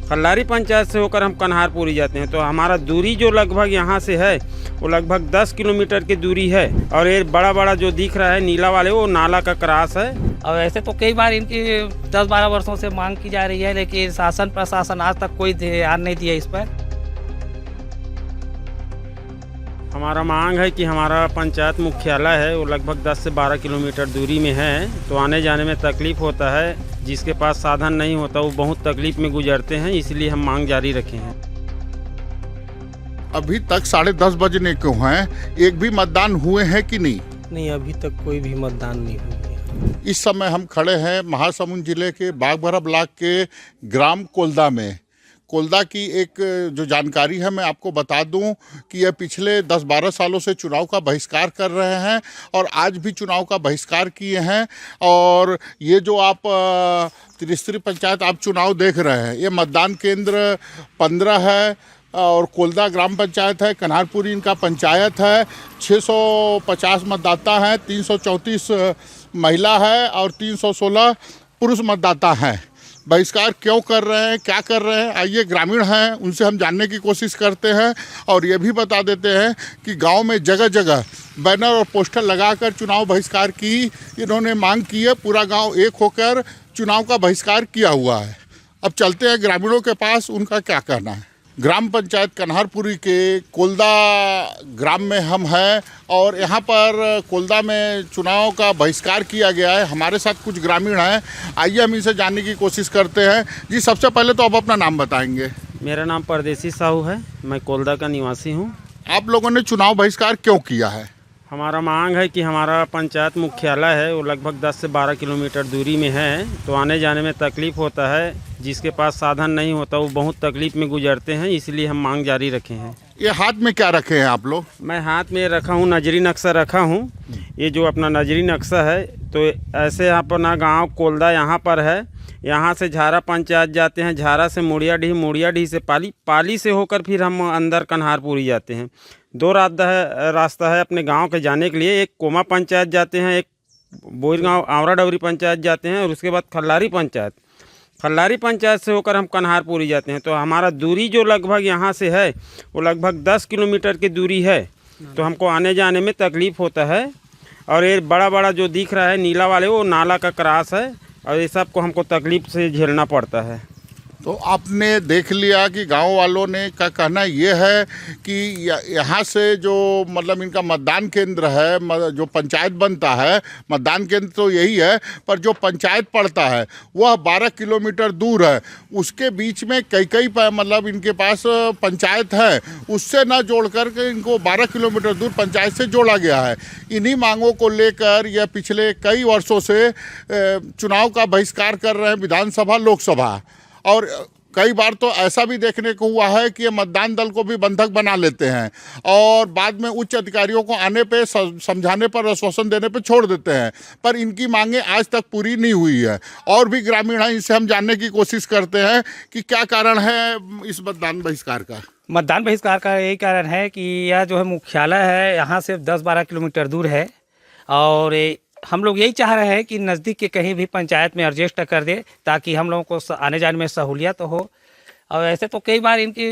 खल्लारी पंचायत से होकर हम कन्हारपुरी जाते हैं, तो हमारा दूरी जो लगभग यहाँ से है वो लगभग 10 किलोमीटर की दूरी है। और ये बड़ा बड़ा जो दिख रहा है नीला वाले, वो नाला का क्रॉस है। और ऐसे तो कई बार इनकी 10-12 वर्षों से मांग की जा रही है, लेकिन शासन प्रशासन आज तक कोई ध्यान नहीं दिया इस पर। हमारा मांग है कि हमारा पंचायत मुख्यालय है वो लगभग 10 से 12 किलोमीटर दूरी में है, तो आने जाने में तकलीफ़ होता है। जिसके पास साधन नहीं होता वो बहुत तकलीफ़ में गुजरते हैं, इसलिए हम मांग जारी रखे हैं। अभी तक 10:30 बजने को हैं, एक भी मतदान हुए हैं कि नहीं? नहीं, अभी तक कोई भी मतदान नहीं हुआ है। इस समय हम खड़े हैं महासमुंद जिले के बागबाहरा ब्लॉक के ग्राम कोलदा में। कोलदा की एक जो जानकारी है मैं आपको बता दूं कि यह पिछले 10-12 सालों से चुनाव का बहिष्कार कर रहे हैं और आज भी चुनाव का बहिष्कार किए हैं। और ये जो आप त्रिस्तरीय पंचायत आप चुनाव देख रहे हैं, ये मतदान केंद्र 15 है और कोलदा ग्राम पंचायत है, कन्हारपुरी इनका पंचायत है। 650 मतदाता हैं, 334 महिला है और 316 पुरुष मतदाता हैं। बहिष्कार क्यों कर रहे हैं, क्या कर रहे हैं, आइए ग्रामीण हैं उनसे हम जानने की कोशिश करते हैं। और ये भी बता देते हैं कि गांव में जगह जगह बैनर और पोस्टर लगाकर चुनाव बहिष्कार की इन्होंने मांग की है। पूरा गांव एक होकर चुनाव का बहिष्कार किया हुआ है। अब चलते हैं ग्रामीणों के पास, उनका क्या कहना है। ग्राम पंचायत कन्हारपुरी के कोलदा ग्राम में हम हैं और यहाँ पर कोलदा में चुनाव का बहिष्कार किया गया है। हमारे साथ कुछ ग्रामीण हैं, आइए हम इनसे जानने की कोशिश करते हैं। जी, सबसे पहले तो आप अपना नाम बताएंगे। मेरा नाम परदेसी साहू है, मैं कोलदा का निवासी हूँ। आप लोगों ने चुनाव बहिष्कार क्यों किया है? हमारा मांग है कि हमारा पंचायत मुख्यालय है वो लगभग 10 से 12 किलोमीटर दूरी में है, तो आने जाने में तकलीफ़ होता है। जिसके पास साधन नहीं होता वो बहुत तकलीफ़ में गुजरते हैं, इसलिए हम मांग जारी रखे हैं। ये हाथ में क्या रखे हैं आप लोग? मैं हाथ में रखा हूँ, नजरी नक्शा रखा हूँ। ये जो अपना नजरी नक्शा है, तो ऐसे अपना गांव कोलदा यहाँ पर है। यहाँ से झारा पंचायत जाते हैं, झारा से मुड़ियाडीह से पाली से होकर फिर हम अंदर कन्हारपुरी जाते हैं। 2 रास्ता है अपने गांव के जाने के लिए। एक कोमा पंचायत जाते हैं, एक बोईरगांव आवरा डवरी पंचायत जाते हैं और उसके बाद खल्लारी पंचायत से होकर हम कन्हारपुरी जाते हैं। तो हमारा दूरी जो लगभग यहाँ से है वो लगभग 10 किलोमीटर की दूरी है, तो हमको आने जाने में तकलीफ़ होता है। और ये बड़ा बड़ा जो दिख रहा है नीला वाले, वो नाला का क्रॉस है और ये सब को हमको तकलीफ़ से झेलना पड़ता है। तो आपने देख लिया कि गांव वालों ने का कहना ये है कि यहाँ से जो मतलब इनका मतदान केंद्र है, जो पंचायत बनता है, मतदान केंद्र तो यही है, पर जो पंचायत पड़ता है वह 12 किलोमीटर दूर है। उसके बीच में कई मतलब इनके पास पंचायत है, उससे ना जोड़ करके इनको 12 किलोमीटर दूर पंचायत से जोड़ा गया है। इन्हीं मांगों को लेकर यह पिछले कई वर्षों से चुनाव का बहिष्कार कर रहे हैं, विधानसभा लोकसभा। और कई बार तो ऐसा भी देखने को हुआ है कि ये मतदान दल को भी बंधक बना लेते हैं और बाद में उच्च अधिकारियों को आने पे समझाने पर, आश्वासन देने पे छोड़ देते हैं। पर इनकी मांगें आज तक पूरी नहीं हुई है। और भी ग्रामीण हैं, इनसे हम जानने की कोशिश करते हैं कि क्या कारण है इस मतदान बहिष्कार का। मतदान बहिष्कार का यही कारण है कि यह जो है मुख्यालय है यहाँ से 10-12 किलोमीटर दूर है और हम लोग यही चाह रहे हैं कि नज़दीक के कहीं भी पंचायत में एडजस्ट कर दे, ताकि हम लोगों को आने जाने में सहूलियत हो। और ऐसे तो कई बार इनकी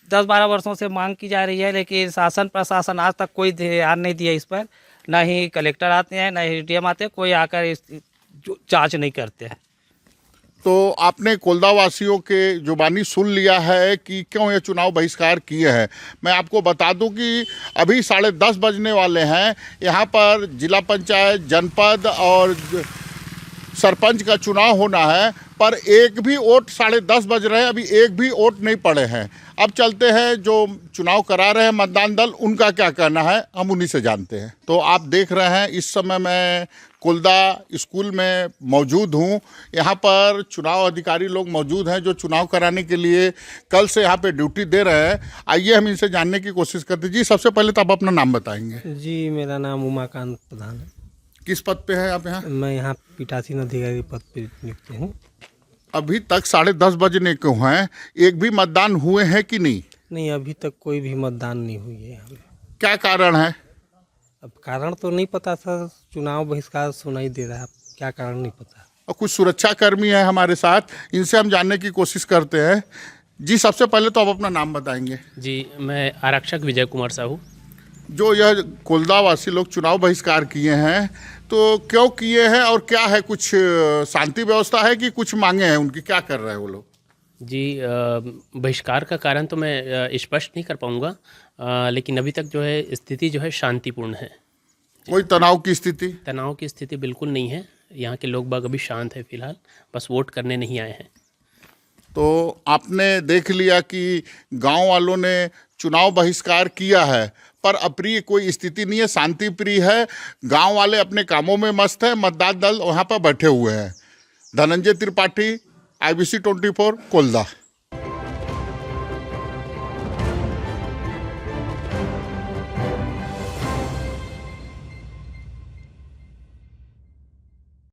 10-12 वर्षों से मांग की जा रही है, लेकिन शासन प्रशासन आज तक कोई ध्यान नहीं दिया इस पर। ना ही कलेक्टर आते हैं, ना ही डीएम आते हैं, कोई आकर इस जाँच नहीं करते हैं। तो आपने कोलदा वासियों के जुबानी सुन लिया है कि क्यों ये चुनाव बहिष्कार किए हैं। मैं आपको बता दूं कि अभी 10:30 बजने वाले हैं। यहाँ पर जिला पंचायत, जनपद और सरपंच का चुनाव होना है, पर एक भी वोट 10:30 बज रहे हैं, अभी एक भी वोट नहीं पड़े हैं। अब चलते हैं जो चुनाव करा रहे हैं मतदान दल, उनका क्या कहना है, हम उन्हीं से जानते हैं। तो आप देख रहे हैं इस समय मैं कोलदा स्कूल में मौजूद हूँ। यहाँ पर चुनाव अधिकारी लोग मौजूद हैं जो चुनाव कराने के लिए कल से यहाँ पे ड्यूटी दे रहे हैं। आइए हम इनसे जानने की कोशिश करते हैं। जी, सबसे पहले तो आप अपना नाम बताएंगे। जी, मेरा नाम उमाकांत प्रधान है। किस पद पे है आप यहाँ? मैं यहाँ पीठासीन अधिकारी पद पर नियुक्त हूँ। अभी तक 10:30 बजने को हैं, एक भी मतदान हुए हैं कि नहीं? नहीं, अभी तक कोई भी मतदान नहीं हुई है यहाँ पे। क्या कारण है? अब कारण तो नहीं पता था, चुनाव बहिष्कार सुनाई दे रहा है, क्या कारण नहीं पता। और कुछ सुरक्षा कर्मी है हमारे साथ, इनसे हम जानने की कोशिश करते हैं। जी, सबसे पहले तो आप अपना नाम बताएंगे। जी, मैं आरक्षक विजय कुमार साहू। जो यह कोलदा वासी लोग चुनाव बहिष्कार किए हैं तो क्यों किए हैं और क्या है, कुछ शांति व्यवस्था है कि कुछ मांगे हैं उनकी, क्या कर रहे हैं वो लोग? जी, बहिष्कार का कारण तो मैं स्पष्ट नहीं कर पाऊँगा, लेकिन अभी तक जो है स्थिति जो है शांतिपूर्ण है। कोई तनाव की स्थिति? तनाव की स्थिति बिल्कुल नहीं है। यहाँ के लोग बाग अभी शांत है फिलहाल, बस वोट करने नहीं आए हैं। तो आपने देख लिया कि गांव वालों ने चुनाव बहिष्कार किया है, पर अप्रिय कोई स्थिति नहीं है, शांति प्रिय है। गांव वाले अपने कामों में मस्त है, मतदान दल वहां पर बैठे हुए हैं। धनंजय त्रिपाठी, IBC 24, कोलदा।